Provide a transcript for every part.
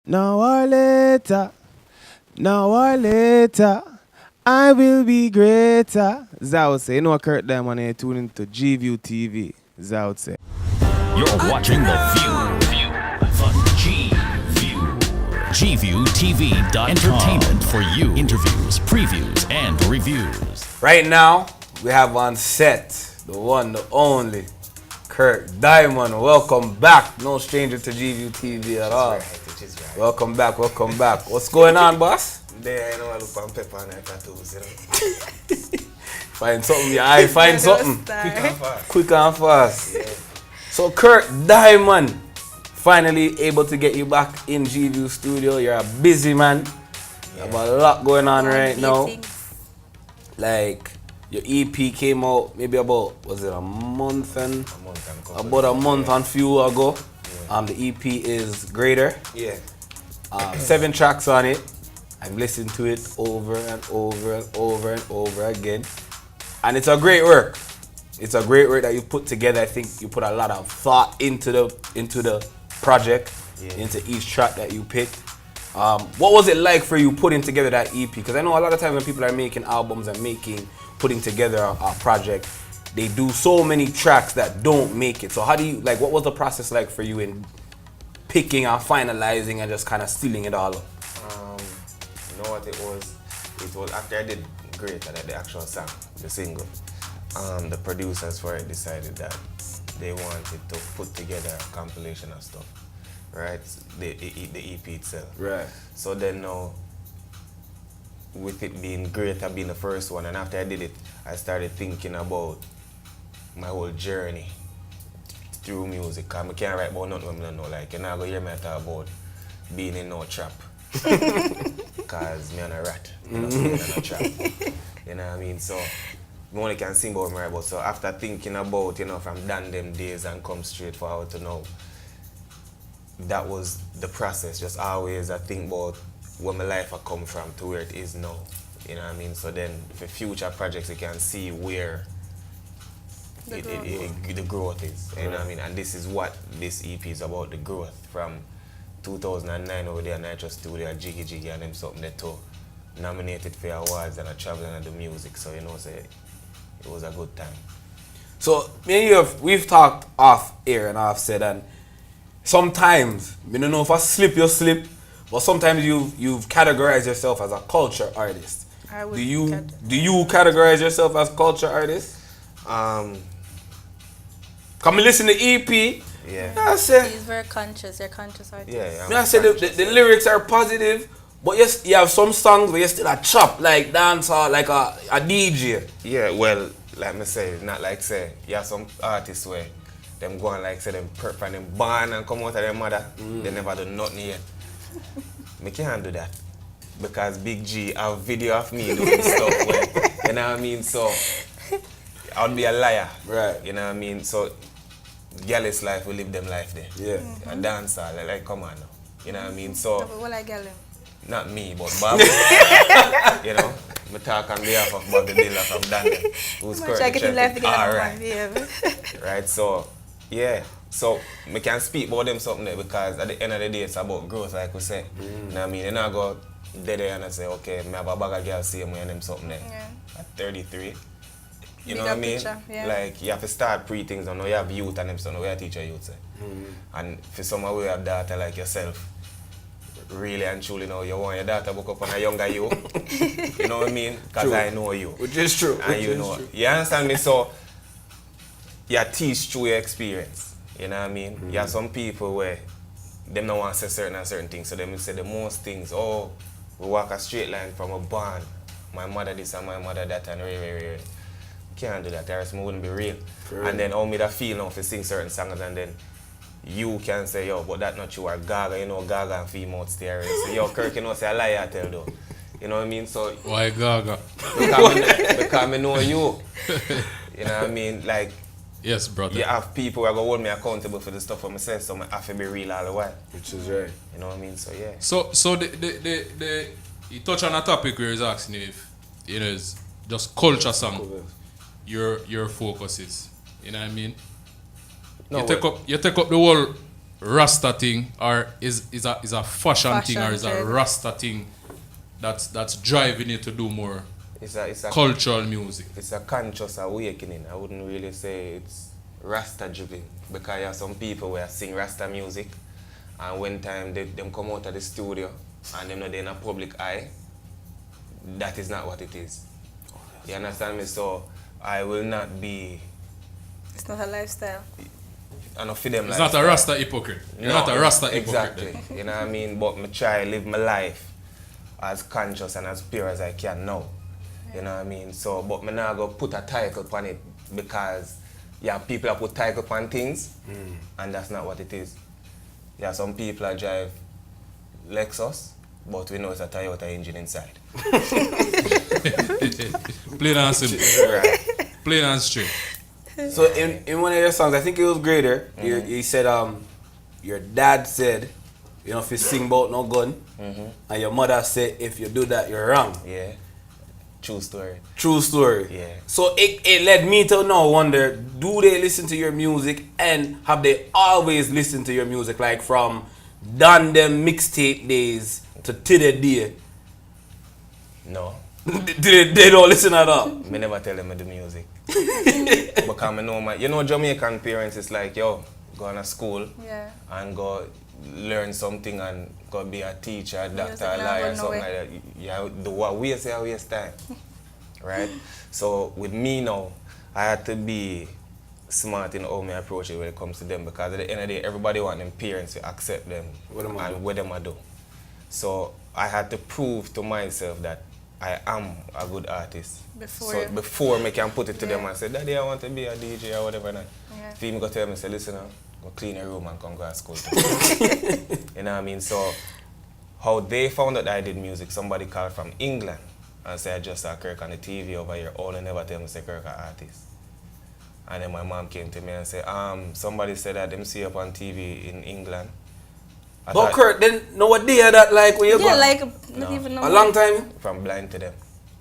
Now or later, now or later, I will be greater. Zout say, you know Kirk Diamond here tuning into GView TV. Zout say. You're watching The View. The G-View. GView TV. Entertainment for you. Interviews, previews, and reviews. Right now, we have on set the one, the only, Kirk Diamond. Welcome back. No stranger to GView TV at all. Right. Welcome back, welcome back. What's going on, boss? There, I know I look on pepper and I tattoos, you know. Find something, yeah, I find something. Quick and fast. Quick and fast. Yeah. So Kirk Diamond, finally able to get you back in GView studio. You're a busy man. You have a lot going on right now. Like, your EP came out maybe about, was it a month and few ago. Yeah. The EP is Greater. Yeah. 7 tracks on it. I've listened to it over and over and over and over again. And it's a great work. It's a great work that you put together. I think you put a lot of thought into the project, into each track that you picked. What was it like for you putting together that EP? Because I know a lot of times when people are making albums and putting together a project, they do so many tracks that don't make it. So how do you, like, what was the process like for you in picking and finalizing and just kind of stealing it all up? You know what it was? It was after I did Greater, the actual song, the single. The producers for it decided that they wanted to put together a compilation of stuff, right? The EP itself. Right. So then now, with it being Greater being the first one, and after I did it, I started thinking about my whole journey through music. Cause I can't write about nothing when I don't know. Like, you're not going to hear me talk about being in no trap. Cause me and a rat, you know, so me and a trap. You know what I mean? So, me only can sing about me right. But so after thinking about, you know, from done them days and come straight forward to now, that was the process. Just always I think about where my life I come from to where it is now. You know what I mean? So then for future projects you can see where the growth is. You know what I mean? And this is what this EP is about, the growth from 2009 over there in Nitro Studio, Jiggy Jiggy and them something there too. Nominated for awards and I traveling and the music, so you know, so it was a good time. So me and you we've talked off air and off said, and sometimes, I don't know if I slip, you slip, but sometimes you've categorized yourself as a culture artist. Do you categorize yourself as culture artist? Come and listen to EP. Yeah. I say, He's very conscious. You're conscious artist. Yeah. I say the lyrics are positive, but yes, you have some songs where you still a chop, like dance or like a DJ. Yeah, well, like me say, not like say, you have some artists where them go and like say them perp and them born and come out of their mother, they never do nothing yet. Me can't do that. Because Big G have video of me doing stuff where, you know what I mean? So I would be a liar. Right. You know what I mean? So Gallus life, we live them life there. Yeah. A dancer, like come on now. You know what I mean? So What I get him? not me, but Bob. You know, me talk on behalf of Bob the Builder from Daniel, who's currently chefing. Alright. Right, so, yeah. So, me can speak about them something there because at the end of the day, it's about growth, like we say. You know what I mean? You not go dead there and I say, okay, me have a bag of girls same way and them something there. Yeah. At 33. You know Bigger what I mean? picture, yeah. Like, you have to start pre-things, you know, you have youth and them stuff, we are teach your youth. Say. And for someone who have daughter like yourself, really and truly know you want your daughter book up on a younger you. You know what I mean? Because I know you. Which is true. And you know. You understand me? So, you teach through your experience. You know what I mean? You have some people where them don't want to say certain things. So them say the most things, oh, we walk a straight line from a barn. My mother this and my mother that and can't do that. The rest wouldn't be real. And then how me that feel now to sing certain songs and then you can say, yo, but that not you are Gaga, you know, Gaga and female stereo. So, yo, Kirk, you know, say a lie I tell though. You know what I mean? So why Gaga? Because I know you. You know what I mean? Like, yes, brother. you have people who are going to hold me accountable for the stuff I say, so I have to be real all the while. Which is right. You know what I mean? So, yeah. So the you touch on a topic where he's asking you if it is just culture song. Your focus is. You know what I mean? No, you take up the whole Rasta thing or is a fashion thing or is a trend. Rasta thing that's driving you to do more It's a cultural music? it's a conscious awakening. I wouldn't really say it's Rasta driven because you have some people where sing Rasta music and when time them come out of the studio and them not in a public eye, that is not what it is. You understand me? So I will not be It's not a lifestyle. enough for them. It's not a Rasta hypocrite. You're not a Rasta hypocrite. Exactly. You know what I mean? But me try live my life as conscious and as pure as I can now. You know what I mean? So, but me not go put a title on it because people that put title on things and that's not what it is. Yeah, some people that drive Lexus, but we know it's a Toyota engine inside. Plain and simple. Right. Plain and straight. So in one of your songs, I think it was Greater, you said your dad said, you know, if you sing about no gun, and your mother said if you do that you're wrong. Yeah. True story. True story. Yeah. So it led me to now wonder, do they listen to your music and have they always listened to your music, like from done them mixtape days to today day? No. they don't listen at all. Me never tell them I do music. Because I know Jamaican parents is like, yo, go to school Yeah. and go learn something and go be a teacher, a doctor, a Music lawyer, not something going like that. Yeah, do what we say, I waste time. Right? So with me now, I had to be smart in how I approach it when it comes to them because at the end of the day, everybody want them parents to accept them What them a and do. what them I do. So I had to prove to myself that I am a good artist. Before I can put it to them and say, Daddy, I want to be a DJ or whatever. Yeah. If he go tell me, say, listen, go clean your room and come go to school. You know what I mean? So how they found out that I did music, somebody called from England and said, I just saw Kirk on the TV over here. All they never tell me say Kirk an artist. And then my mom came to me and said, somebody said that them see up on TV in England. I But thought- Kurt, then know what day that like when you Yeah, got like not even know. a long time? From blind to them.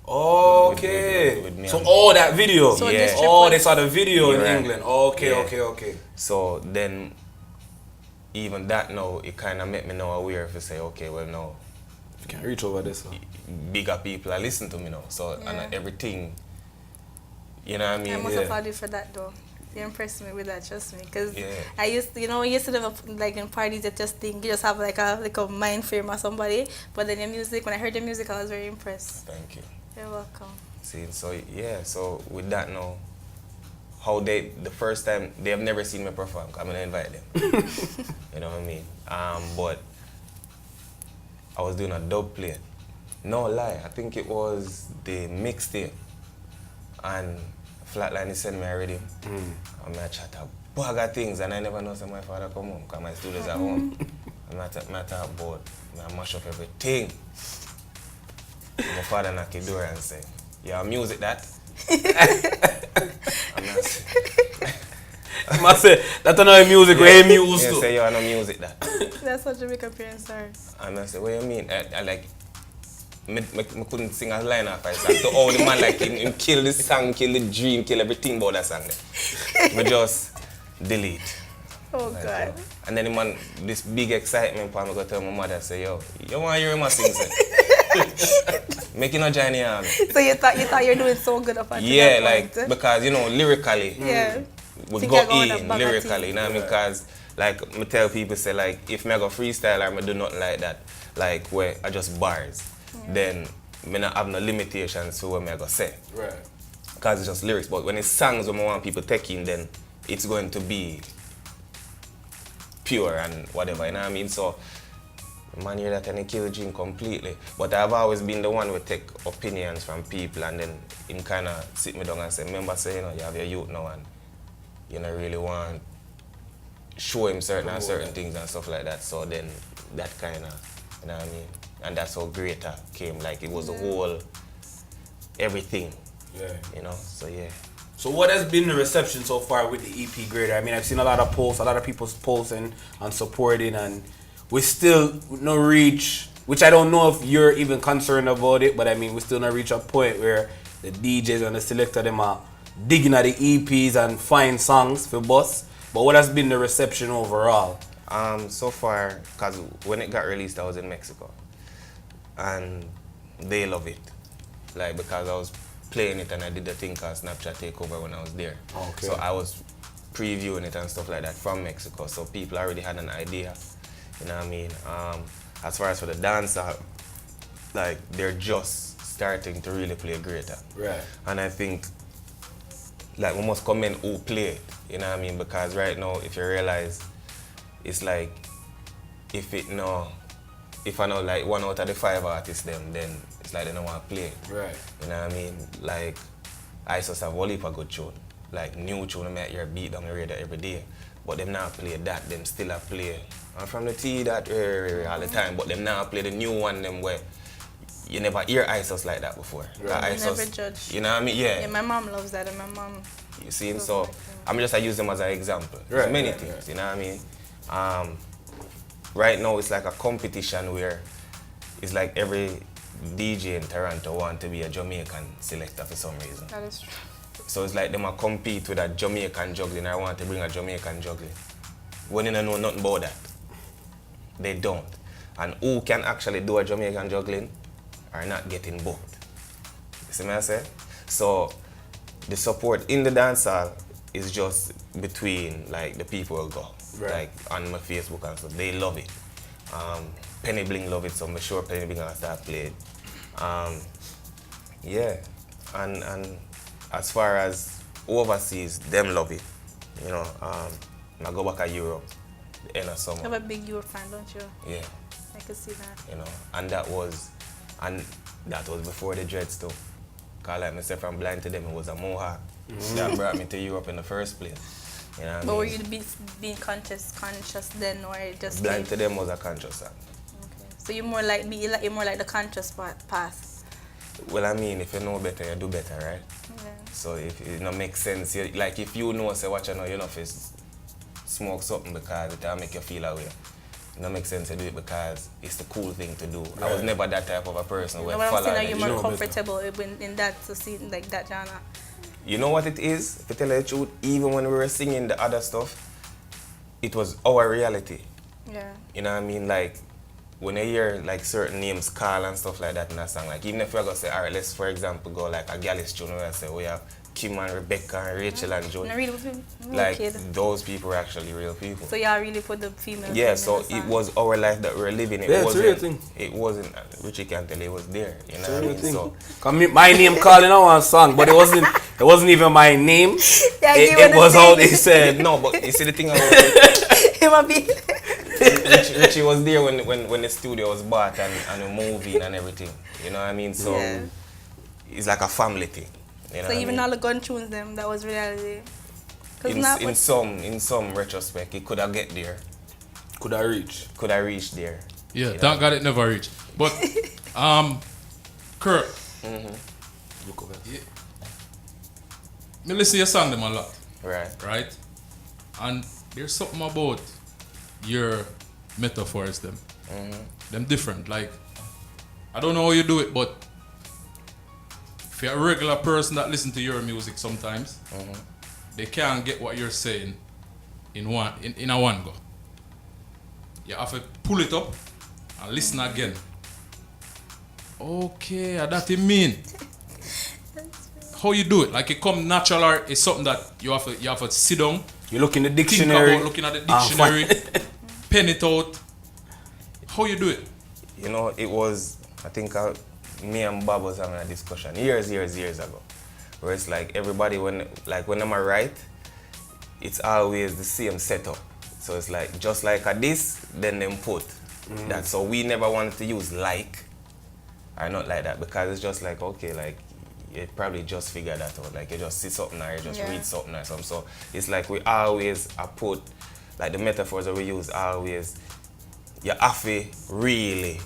Okay. With me So and- that video. So Yeah. this trip Oh, was- they saw the video in Right. England. Okay, Yeah. okay. So then, even that now, it kind of made me now aware to say, okay, well now, You can reach over this. Huh? bigger people are listening to me now. So, Yeah. and everything, you know what I I mean? must applaud you for that though. You impressed me with that, trust me. Because Yeah. I used to, when you used to have like in parties, you just think you just have like a mind frame or somebody. But then your music, when I heard your music, I was very impressed. Thank you. You're welcome. See, so yeah, so with that now, how the first time, they have never seen me perform, I'm going to invite them. You know what I mean? But I was doing a dub plate. No lie, I think it was the mixtape. And Flatline sent me a rhythm. And I chat a bag of things and I never know my father come home because my studio's at home. And I talk about, I mash up everything. My father knock the door and say, you have music that? I'm not saying. I say, that's another music where him used Yeah, to. say you have no music that. That's such a big appearance, sorry. And I say, what do you mean? I like, me couldn't sing a line off. I said, to all the man like him kill the song, kill the dream, kill everything about that song. We just delete. Oh Like, God. and then the man, this big excitement for me, go tell my mother, say, yo, you want to hear him sing, say? Make it no journey on. So you thought you're doing so good up until Yeah, that like, point. because, lyrically, Yeah. we Think go I go on a in bag of lyrically, tea. you know what I mean? Because, like, me tell people, say, like, if me go freestyle or me do nothing like that, like, where I just bars, then me not have no limitations to what me go say. Right. Because it's just lyrics. But when it's songs when I want people taking, then it's going to be pure and whatever, you know what I mean? So, man, hear that and it kill the dream completely. But I've always been the one who take opinions from people and then him kind of sit me down and say, remember, say, you know, you have your youth now and you don't really want show him certain things and stuff like that. So then that kind of, you know what I mean? And that's how Greater came. Like, it was the whole, everything, Yeah. you know? So, yeah. So what has been the reception so far with the EP Greater? I mean, I've seen a lot of posts, a lot of people posting and supporting, and we still no reach, which I don't know if you're even concerned about it, but I mean, we still not reach a point where the DJs and the selector them are digging at the EPs and find songs for bus. But what has been the reception overall? So far, because when it got released, I was in Mexico. And they love it. Like, because I was playing it and I did the thing called Snapchat Takeover when I was there. Okay. So I was previewing it and stuff like that from Mexico. So people already had an idea. You know what I mean? As far as for the dancer, like, they're just starting to really play greater. Right. And I think, like, we must commend who play it. You know what I mean? Because right now, if you realize, it's like, if I know like 1 out of the 5 artists then it's like they don't want to play it. Right. You know what I mean? Like, I just have a good tune. Like, new tune, I make your beat down the radio every day. But them not play that, them still a play. And from the T that all the time, but them now play the new one them where you never hear ISOS like that before. Right. You never judge. You know what I mean? Yeah. Yeah, my mom loves that, and my mom. You see, so I'm just use them as an example. Right, There's many right, things, right. you know what I mean? Right now it's like a competition where it's like every DJ in Toronto want to be a Jamaican selector for some reason. That is true. So it's like them a compete with a Jamaican juggling. I want to bring a Jamaican juggling. When they don't know nothing about that, they don't. And who can actually do a Jamaican juggling are not getting booked. You see what I say? So the support in the dancehall is just between like the people who go. Right. Like on my Facebook and stuff. They love it. Penny Bling love it, so I'm sure Penny Bling will start playing. Yeah. And as far as overseas, them love it. You know, I go back to Europe the end of summer. You have a big Euro fan, don't you? Yeah. I can see that. You know, and that was before the dreads too. Cause like myself, I'm blind to them, it was a mohawk that brought me to Europe in the first place. You know what I But mean? were you being conscious then, or it just Blind to them was a conscious act. Okay. So you're more like the conscious path. Well, I mean, if you know better, you do better, right? Yeah. So if it don't make sense, like if you know, say, watch, you know, you're not smoke something because it'll make you feel away. It don't make sense to do it because it's the cool thing to do. Right. I was never that type of a person where But I'm saying, are follow you it. more know comfortable in that to see like that genre? You know what it is? To tell you the truth, even when we were singing the other stuff, it was our reality. Yeah. You know what I mean? Like, when you hear like certain names call and stuff like that in a song, like even if we're gonna say, alright, let's for example go like a Gallus tune where I say we have Kim and Rebecca and Rachel and Joe. No, really, Like kid. those people are actually real people. So y'all really put the female. Yeah, in so the it song. was our life that we were living. Yeah, it's a real thing. It wasn't. Richie can't tell it was there. You know It's a what I real mean? thing. So 'Cause my name calling out one song, but it wasn't even my name. Yeah, you it was wanna how say- they said. No, but you see the thing about it, It might be. Richie was there when the studio was bought and the movie and everything. You know what I mean? So Yeah. it's like a family thing. You know So what even I all the gun tunes, them that was reality. 'Cause mean? not In what- some retrospect, it could have get there, Could I reach? could have reached there. Yeah, You know? thank God it never reached. But Kirk, Look over. me listen to your song them a lot, Right. right? And there's something about your metaphors them. Them different. Like, I don't know how you do it, but if you're a regular person that listen to your music sometimes, they can't get what you're saying in a one go. You have to pull it up and listen again. Okay, that it mean. How you do it? Like it come natural, or it's something that you have to sit down, You look in the think dictionary. about looking at the dictionary, pen it out. How you do it? You know, it was, I think me and Bob was having a discussion years ago, where it's like everybody, when I'm write, it's always the same setup. So it's like, just like a this, then them put that. So we never wanted to use like, or not like that, because it's just like, okay, like, you probably just figure that out. Like, you just see something or you just Yeah. read something or something. So it's like we always put, like the metaphors that we use always, you have to really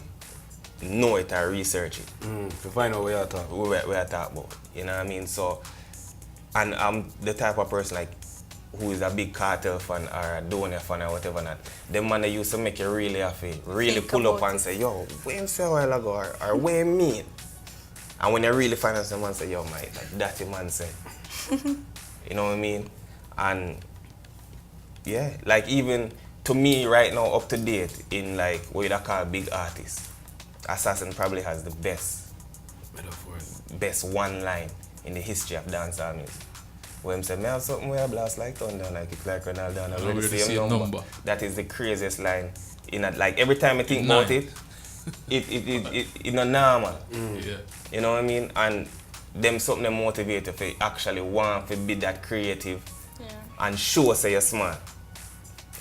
know it or research it. To find out what you're talking. We are talking about. You know what I mean? So, and I'm the type of person like who is a big Cartel fan or a Donor fan or whatever not. Them man they used to make you really have to really Think pull up about and it. say, yo, what you say a while ago or what you mean? And when you really find out someone say, yo, mate, like that the man said. You know what I mean? And yeah, like even to me right now, up to date, in like what you call big artists, Assassin probably has the best one line in the history of dancehall music. When him say, me have something where I blast like thunder, like it's like Ronaldo, and I really see him number. That is the craziest line. In a, like every time I think about it, it's not normal. Yeah. You know what I mean? And them something that motivate you for actually want to be that creative and show say you're smart.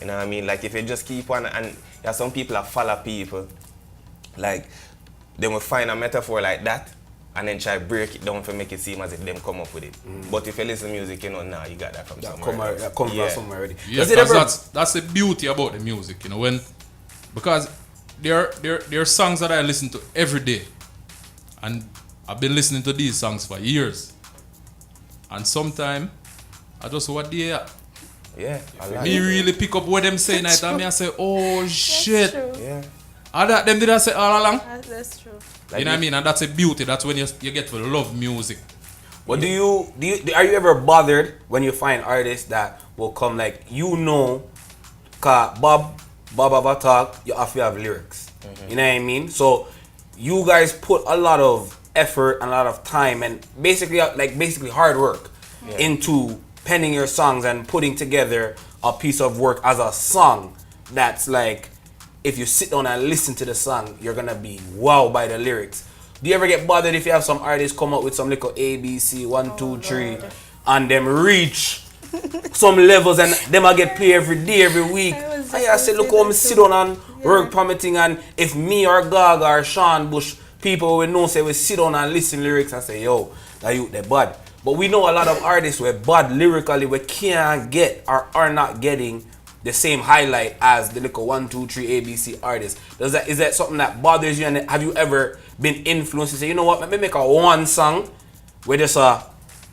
You know what I mean? Like if you just keep on, and there's some people that follow people, like they will find a metaphor like that and then try break it down to make it seem as if them come up with it. But if you listen to music, you know, now you got that from somewhere. That come from somewhere already. Yeah, because that's the beauty about the music, you know, because there are songs that I listen to every day, and I've been listening to these songs for years, and sometimes I just what they are. Yeah, Me really pick up what them saying at and me I say, oh shit. That's true. Yeah. And that them did I say all along. That's true. Like you know what I mean? And that's a beauty. That's when you get to love music. But are you ever bothered when you find artists that will come like, you know, cause Bob have a talk, you have to have lyrics. You know what I mean? So you guys put a lot of effort and a lot of time and basically hard work into penning your songs and putting together a piece of work as a song that's like, if you sit down and listen to the song, you're gonna be wowed by the lyrics. Do you ever get bothered if you have some artists come up with some little ABC 1, 2, 3 and them reach some levels and them I get play every day, every week? I say, look how me sit down and work permitting, and if me or Gaga or Sean Bush, people will know say we sit down and listen lyrics and say, yo, that you they bad. But we know a lot of artists were bad lyrically, we can't get or are not getting the same highlight as the little 1, 2, 3 ABC artists. Is that something that bothers you? And have you ever been influenced to say, you know what, let me make a one song where just a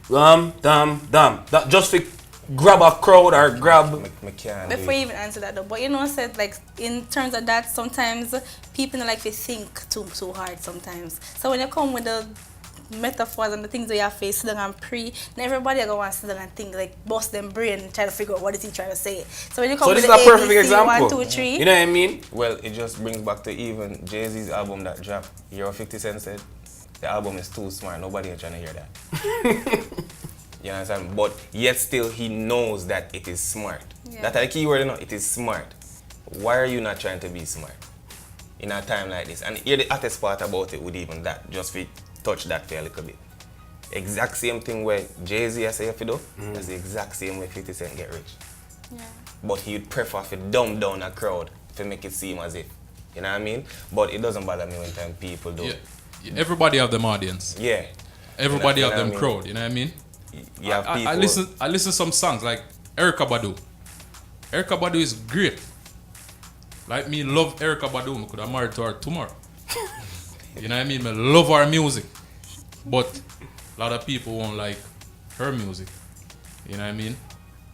dum that just for grab a crowd or grab. Before you even answer that though, but you know, said like in terms of that, sometimes people don't like to think too hard sometimes. So when you come with the metaphors and the things that you have to sit down and pre, and everybody are going to sit down and think, like, bust them brain and try to figure out what is he trying to say. So when you come So with this the is a perfect ABC, example. 1, 2, 3. You know what I mean? Well, it just brings back to even Jay-Z's album that dropped. You know 50 Cent said? The album is too smart. Nobody ain't trying to hear that. You understand? But yet still he knows that it is smart. Yeah. That's the key word, you know? It is smart. Why are you not trying to be smart in a time like this? And here the hottest part about it would even that, just to touch that for a little bit. Exact same thing where Jay-Z I say if you do, that's the exact same way 50 Cent get rich. Yeah. But he would prefer to dumb down a crowd to make it seem as if, you know what I mean? But it doesn't bother me when time people do. Yeah. Everybody have them audience. Yeah. Everybody have them I mean? crowd, you know what I mean? You have people. I listen some songs like Erykah Badu. Erykah Badu is great. Like me love Erykah Badu, I could have married to her tomorrow. You know what I mean? I love her music. But a lot of people won't like her music. You know what I mean?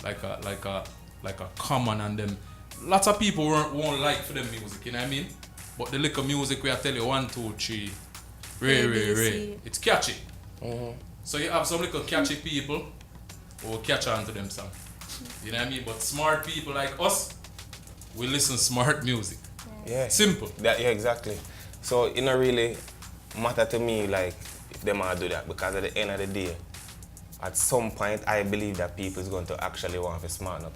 Like a Common and them. Lots of people won't like for them music, you know what I mean? But the little music we I tell you 1, 2, 3, Ray. It's catchy. So you have some little catchy people who will catch on to them songs. You know what I mean? But smart people like us, we listen smart music. Yeah. Simple. Yeah, exactly. So it don't really matter to me like if them all do that, because at the end of the day, at some point I believe that people is going to actually want to smart up.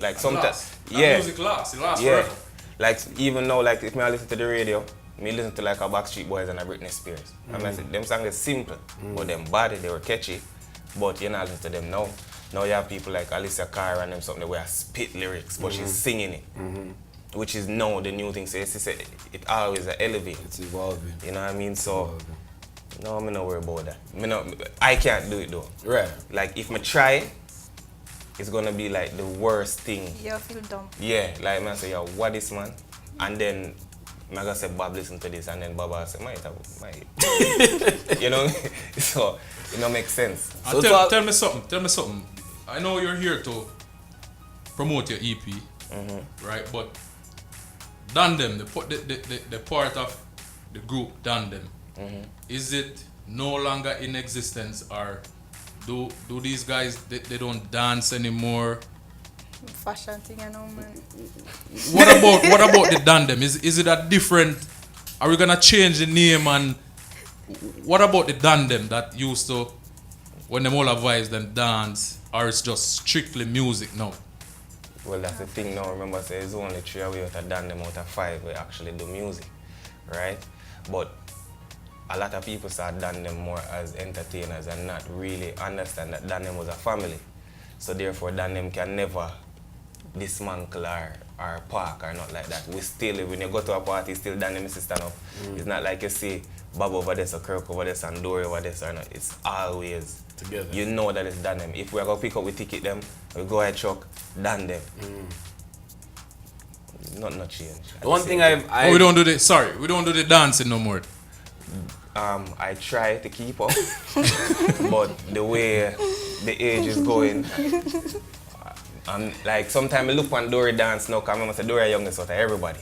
Like sometimes music lasts. It lasts forever. Like even now, like if I listen to the radio, me listen to like a Backstreet Boys and a Britney Spears. I mean, them songs is simple, but them body, they were catchy. But you're not listening to them now. Now you have people like Alicia Cara and them something where I spit lyrics, but she's singing it. Which is now the new thing. So it always elevate. It's evolving. You know what I mean? So no, I'm not worried about that. I can't do it though. Right. Like if I try, it's gonna be like the worst thing. You feel dumb. Yeah, like man say, yo, what this man? And then I'm gonna say Bob listen to this, and then Bob will say, might. You know? So it don't make sense. And So tell me something. I know you're here to promote your EP, right? But Dandem, the part of the group Dandem, is it no longer in existence, or do these guys they don't dance anymore? Fashion thing, I know, man. What about the Dandem? Is it a different? Are we gonna change the name? And what about the Dandem that used to, when them all advise them dance, or it's just strictly music now? Well, that's the thing now. Remember, say it's only 3 away out of Dandem out of 5 we actually do music, right? But a lot of people saw Dandem more as entertainers and not really understand that Dandem was a family. So therefore, Dandem can never dismantle or park or not like that. We still, when you go to a party, still Dandem is stand up. It's not like you see Bob over there, so Kirk over there, and Dory over there, or not. It's always together. You know that it's Dandem. If we are going to pick up, we ticket them, we go ahead truck, Dandem. Not change. The one thing we don't do we don't do the dancing no more. I try to keep up, but the way the age is going, like sometimes I look when Dory dance now, because I say Dory youngest out of everybody,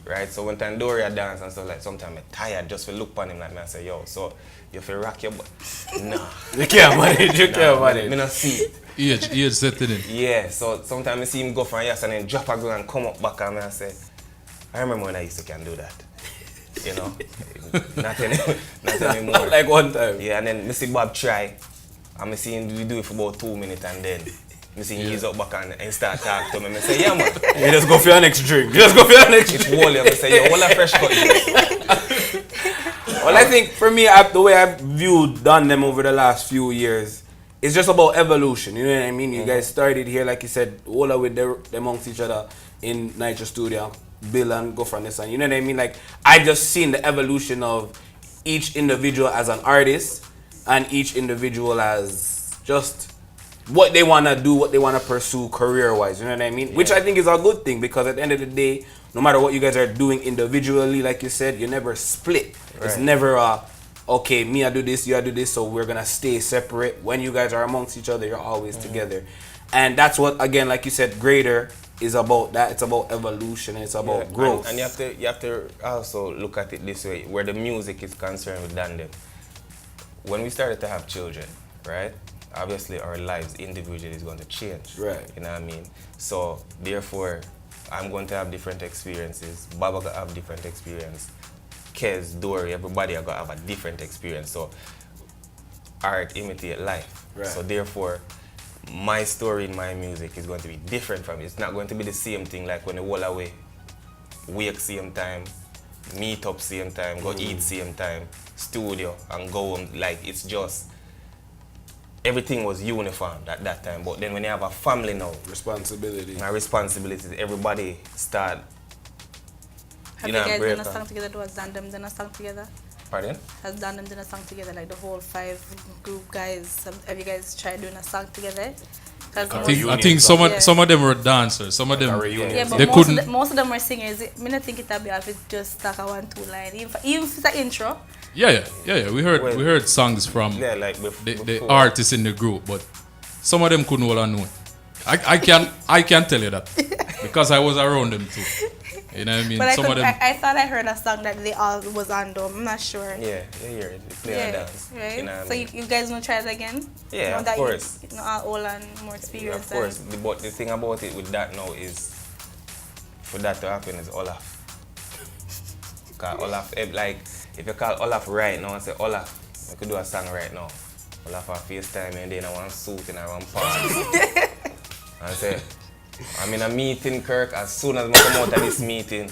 right? So when time Dory dance and stuff, like sometimes I'm tired just to look on him like me and say, yo, so you feel rock your butt? Nah. You can't manage, you can't manage. Me not see. Age setting in. Yeah, so sometimes I see him go from yes and then drop a girl and come up back and me and say, I remember when I used to can do that. You know, not anymore. Not like one time. Yeah, and then I see Bob try, and I see him do it for about 2 minutes, and then I see him ease up back and start talking to me. I say, yeah, man. You just go for your next drink. You just go for your next It's drink. Wally. I say, yo, what a fresh cut. Well, I think for me, the way I've viewed them over the last few years, it's just about evolution. You know what I mean? You guys started here, like you said, all with them amongst each other in Nitro Studio, Bill and go from this, and you know what I mean? Like, I just seen the evolution of each individual as an artist and each individual as just what they want to do, what they want to pursue career-wise. You know what I mean? Yeah. Which I think is a good thing, because at the end of the day, no matter what you guys are doing individually, like you said, you never split. Right. It's never okay, me I do this, you I do this, so we're gonna stay separate. When you guys are amongst each other, you're always together. And that's what, again, like you said, Greater is about. That it's about evolution and it's about growth. And you have to also look at it this way, where the music is concerned with Dandem. When we started to have children, right? Obviously our lives individually is going to change. Right. You know what I mean? So therefore, I'm going to have different experiences. Baba going to have different experience. Kez, Dory, everybody are going to have a different experience. So art imitate life. Right. So therefore, my story in my music is going to be different from it. It's not going to be the same thing like when you roll away, wake same time, meet up same time, go eat same time, studio and go home. Like, it's just, everything was uniform at that time. But then when you have a family now, my responsibilities, everybody start. Have you guys done a song together? Was Dandem done a song together? Pardon? Has Dandem done a song together, like the whole 5 group guys? Have you guys tried doing a song together? I think some of them were dancers. Some of them, yeah, but they most of them were singers. I don't think it'll be if it's just like a 1-2 line. Even if it's an intro. Yeah. We heard songs from like the artists in the group, but some of them couldn't hold on to it. I can tell you that because I was around them too. You know what I mean? But I thought I heard a song that they all was on though. I'm not sure. Yeah, you hear it. They play and dance. Right? You know so you guys want to try it again? Yeah, of course. You know, all and more experience. Of course. But the thing about it with that now is, for that to happen is Olaf. Because Olaf, like, if you call Olaf right now and say, Olaf, we could do a song right now. Olaf have FaceTime and then I want suit and I want pants. And say, I'm in a meeting, Kirk. As soon as I come out of this meeting,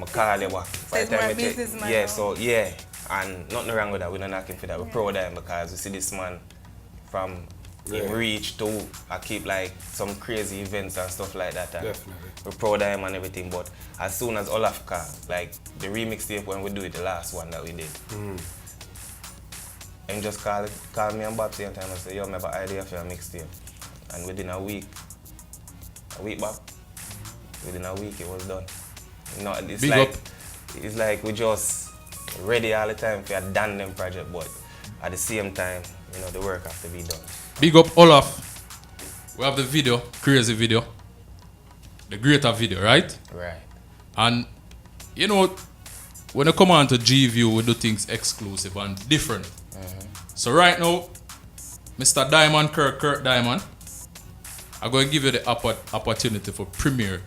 I call you back. So it's more businessman. Yeah, so yeah. And nothing wrong with that. We're not knocking for that. We're proud of him because we see this man from him reach to keep like some crazy events and stuff like that. Definitely. We're proud of him and everything. But as soon as Olaf call, like the remix tape when we do it, the last one that we did, him just call me and Bob same time and say, yo, I have an idea for a mixtape. And within a week, Bob, within a week it was done. You know, it's like we just ready all the time for a Dandem project, but at the same time, you know, the work has to be done. Big up Olaf. We have the video, crazy video, the Greater video, right? Right. And you know, when you come on to G-View, we do things exclusive and different. So right now, Mr. Diamond, Kirk Diamond, I'm going to give you the opportunity for premiere,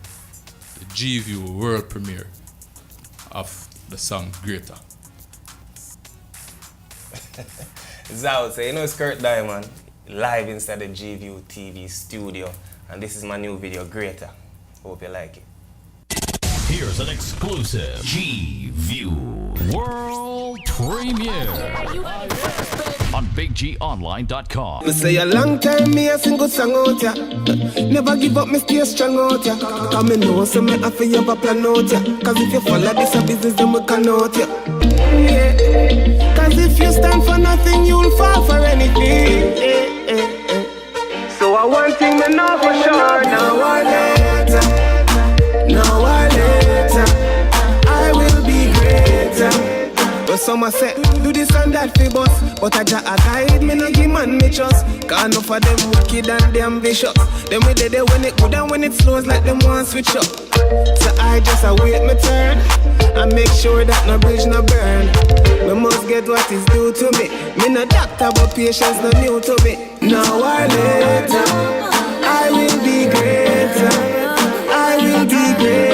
the G-View world premiere of the song Greater. Zao, so you know it's Kirk Diamond, live inside the G-View TV studio. And this is my new video, Greater. Hope you like it. Here's an exclusive G-View world premiere on BigGOnline.com. Me say a long time me a sing good song out ya. Never give up, me stay strong out ya. Cause me know so me have to have a plan out ya. Cause if you follow this a business then we can out ya. Yeah. Cause if you stand for nothing you'll fall for anything. So I one thing me know for sure. Now or later, now or later, I will be greater. But some say, do this and that for boss. But I just a guide, me no give man me trust. Cause enough of them wicked and them vicious. Them with they when it good and when it slows like them want switch up. So I just await my turn and make sure that no bridge no burn. Me must get what is due to me. Me no doctor but patience no new to me. Now or later, I will be greater. I will be greater.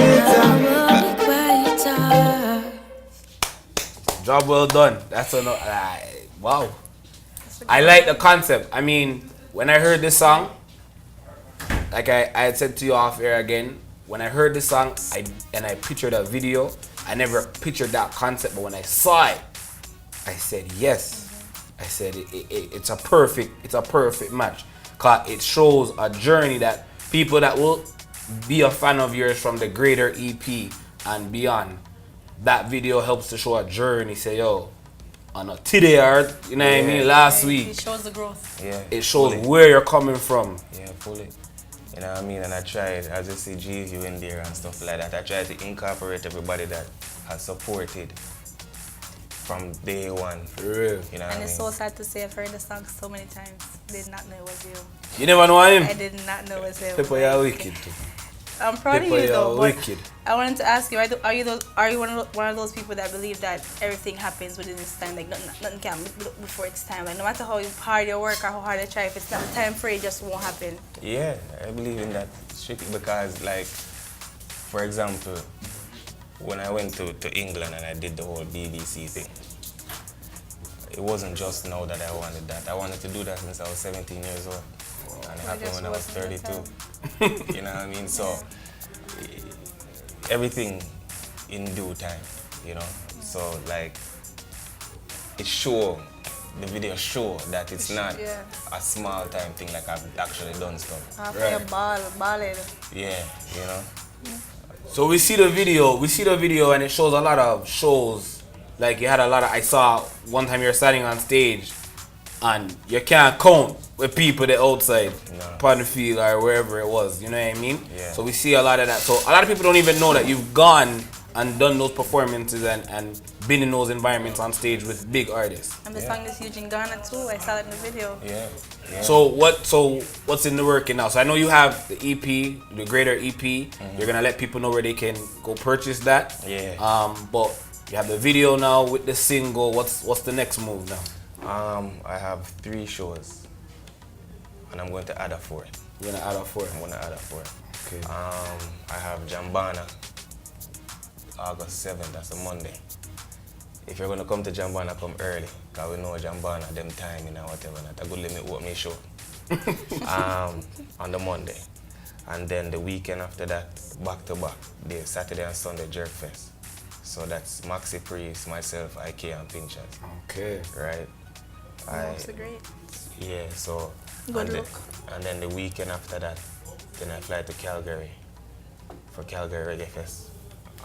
Job well done. That's a wow. I like the concept. I mean, when I heard this song, like I had said to you off air again, when I heard this song, I pictured a video. I never pictured that concept, but when I saw it, I said yes. I said it's a perfect match. Cause it shows a journey that people that will be a fan of yours from the Greater EP and beyond. That video helps to show a journey. Say, yo, on a today art, you know what I mean? Last week. It shows the growth. Yeah. It shows where you're coming from. Yeah, fully. You know what I mean? And I tried, as you see G-View in there and stuff like that, I tried to incorporate everybody that has supported from day one. For real. You know what And I it's mean? so sad to say I've heard the song so many times. Did not know it was you. You never know him? I did not know it was him. People are wicked too. I'm proud People of you though. are But wicked. I wanted to ask you: are you one of those people that believe that everything happens within its time? Like nothing can be before its time. Like no matter how hard you work or how hard you try, if it's not the time for it, it just won't happen. Yeah, I believe in that strictly because, like, for example, when I went to England and I did the whole BBC thing, it wasn't just now that I wanted that. I wanted to do that since I was 17 years old. And it happened when I was 32. You know what I mean? So, everything in due time, you know? So, like, the video show that it's not a small time thing, like I've actually done stuff. After balling. Yeah, you know? So we see the video and it shows a lot of shows. Like you had a lot of, I saw one time you're standing on stage and you can't count with people that outside upon the field or wherever it was, you know what I mean? Yeah. So we see a lot of that. So a lot of people don't even know that you've gone and done those performances and been in those environments on stage with big artists. And the song is huge in Ghana too. I saw it in the video. Yeah. So what's in the working now? So I know you have the EP, the Greater EP. You're gonna let people know where they can go purchase that. Yeah. But you have the video now with the single. What's the next move now? I have 3 shows, and I'm going to add a 4th. You're gonna add a 4th. I'm going to add a 4th. Okay. I have Jambana, August 7th, that's a Monday. If you're going to come to Jambana, come early, because we know Jambana, them time, you know, whatever, not a good limit what me show. On the Monday. And then the weekend after that, back to back, the Saturday and Sunday Jerk Fest. So that's Maxi Priest, myself, IK, and Pinchers. Okay. Right? That's great. Yeah, so. Good look. And then the weekend after that, then I fly to Calgary for Calgary Reggae Fest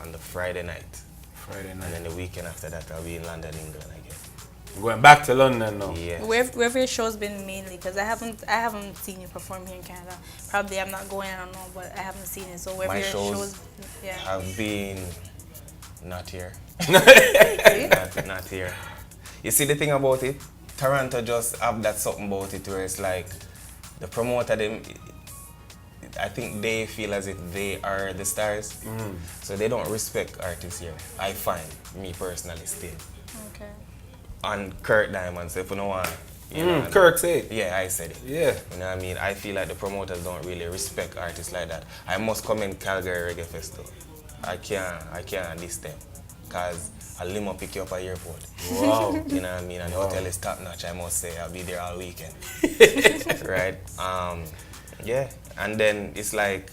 on the Friday night. And then the weekend after that, I'll be in London, England again. You're going back to London now? Yeah. Wherever your show's been mainly, because I haven't seen you perform here in Canada. Probably I'm not going, I don't know, but I haven't seen it. So wherever My your shows yeah. have been not here. Really? not here. You see the thing about it? Toronto just have that something about it where it's like the promoter, them, I think they feel as if they are the stars. So they don't respect artists here. I find, me personally, still. Okay. On Kirk Diamond, so if you don't want You know what I mean? Kirk said. Yeah, I said it. Yeah. You know what I mean? I feel like the promoters don't really respect artists like that. I must commend Calgary Reggae Festival. I can't diss them. Cause a limo pick you up at airport. Wow. You know what I mean? And the hotel is top notch, I must say. I'll be there all weekend. Right? Yeah. And then it's like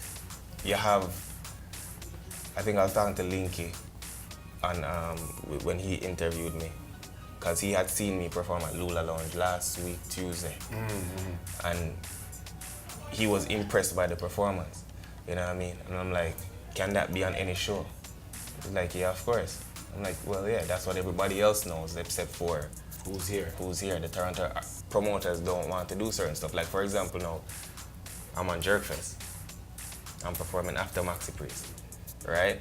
you have, I think I was talking to Linky on when he interviewed me. Because he had seen me perform at Lula Lounge last week, Tuesday. And he was impressed by the performance. You know what I mean? And I'm like, can that be on any show? He's like, yeah, of course. I'm like, well, yeah, that's what everybody else knows except for Who's here? The Toronto promoters don't want to do certain stuff. Like, for example, now, I'm on Jerkfest. I'm performing after Maxi Priest, right?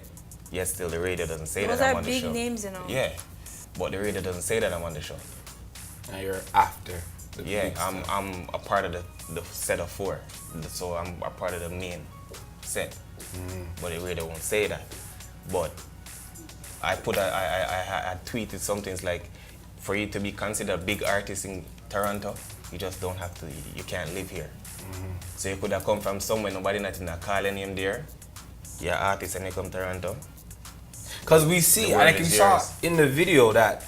Yet still the radio doesn't say Those that I'm are on the big show. names, you know. Yeah, but the radio doesn't say that I'm on the show. And you're after. The Yeah, big stuff. I'm a part of the set of 4, so I'm a part of the main set. But the radio won't say that. But I tweeted something like, for you to be considered a big artist in Toronto, you just don't have to. You can't live here. So you could have come from somewhere, nobody not in a call your name there. You're an artist and you come to Toronto. Because we see, The and I word can is saw yours. in the video that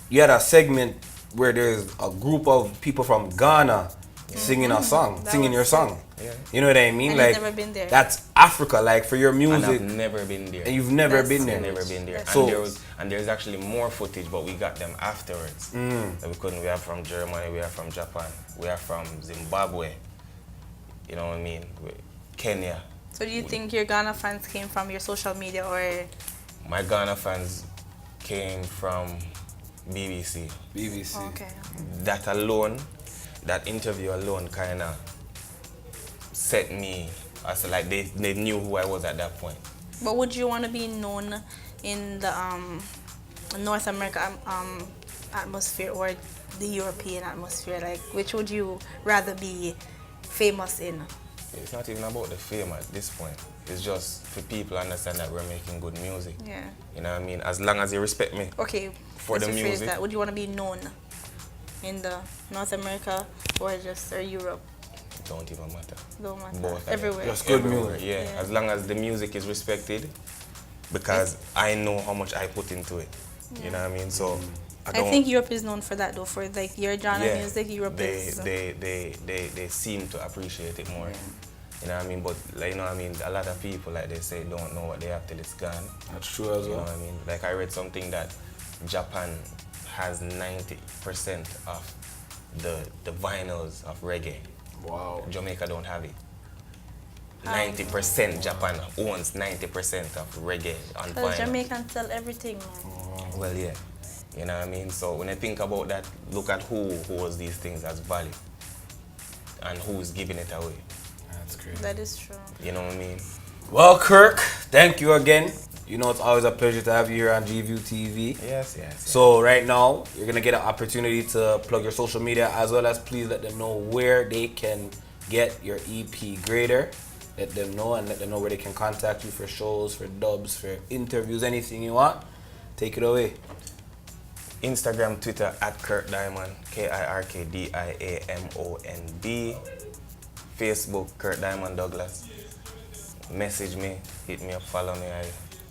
you had a segment where there's a group of people from Ghana singing a song, That singing was your sick. song. Yeah. You know what I mean? And like you've never been there. That's Africa. Like for your And music, I've never been there. and you've never That's been there. sick. Never been there. That's So- And there's actually more footage, but we got them afterwards. That we couldn't. We are from Germany, we are from Japan, we are from Zimbabwe. You know what I mean? Kenya. So do you think your Ghana fans came from your social media or? My Ghana fans came from BBC. BBC. Okay. That alone, that interview alone kind of set me as like they knew who I was at that point. But would you want to be known in the North America atmosphere or the European atmosphere? Like, which would you rather be famous in? It's not even about the fame at this point. It's just for people to understand that we're making good music. Yeah. You know what I mean? As long as you respect me. Okay. For let's the rephrase music. that. Would you want to be known in the North America or Europe? Don't even matter. Don't matter. Both of them. Everywhere. Just good Everywhere, music. yeah. Yeah. As long as the music is respected, because I know how much I put into it. You know what I mean? So I I don't. think Europe is known for that though. For like your genre yeah, music, Europe is. they seem to appreciate it more. You know what I mean? But like, you know what I mean? A lot of people, like they say, don't know what they have till it's gone. That's true as You know well. what I mean? Like I read something that Japan has 90% of the vinyls of reggae. Wow. Jamaica don't have it. 90% Japan owns 90% of reggae on Because vinyl. Jamaicans sell everything, man. Well, yeah. You know what I mean? So when I think about that, look at who holds these things as value and who's giving it away. That's crazy. That is true. You know what I mean? Well, Kirk, thank you again. You know, it's always a pleasure to have you here on GView TV. Yes. So right now, you're going to get an opportunity to plug your social media as well as please let them know where they can get your EP Greater. Let them know and let them know where they can contact you for shows, for dubs, for interviews, anything you want. Take it away. Instagram, Twitter at Kirk Diamond, KirkDiamond. Facebook, Kirk Diamond Douglas. Message me, hit me up, follow me.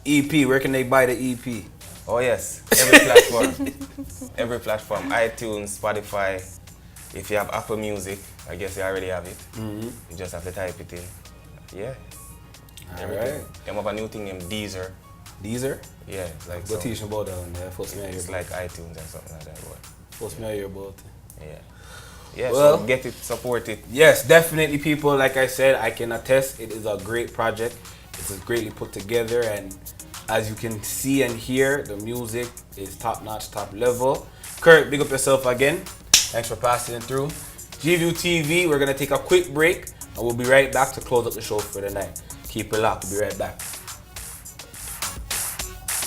EP, where can they buy the E EP? Oh yes, every platform. Every platform. iTunes, Spotify. If you have Apple Music, I guess you already have it. You just have to type it in. Yeah. Everything. Alright. They have a new thing named Deezer. Deezer? Yeah, it's like Go so. teach me about that one there. First me It's hear like iTunes or something like that. But First me hear about it. yeah. Yeah, Well- so get it, support it. Yes, definitely, people. Like I said, I can attest it is a great project. It's greatly put together, and as you can see and hear, the music is top notch, top level. Kirk, big up yourself again. Thanks for passing it through. GView TV, we're gonna take a quick break, and we'll be right back to close up the show for the night. Keep it locked. We'll be right back.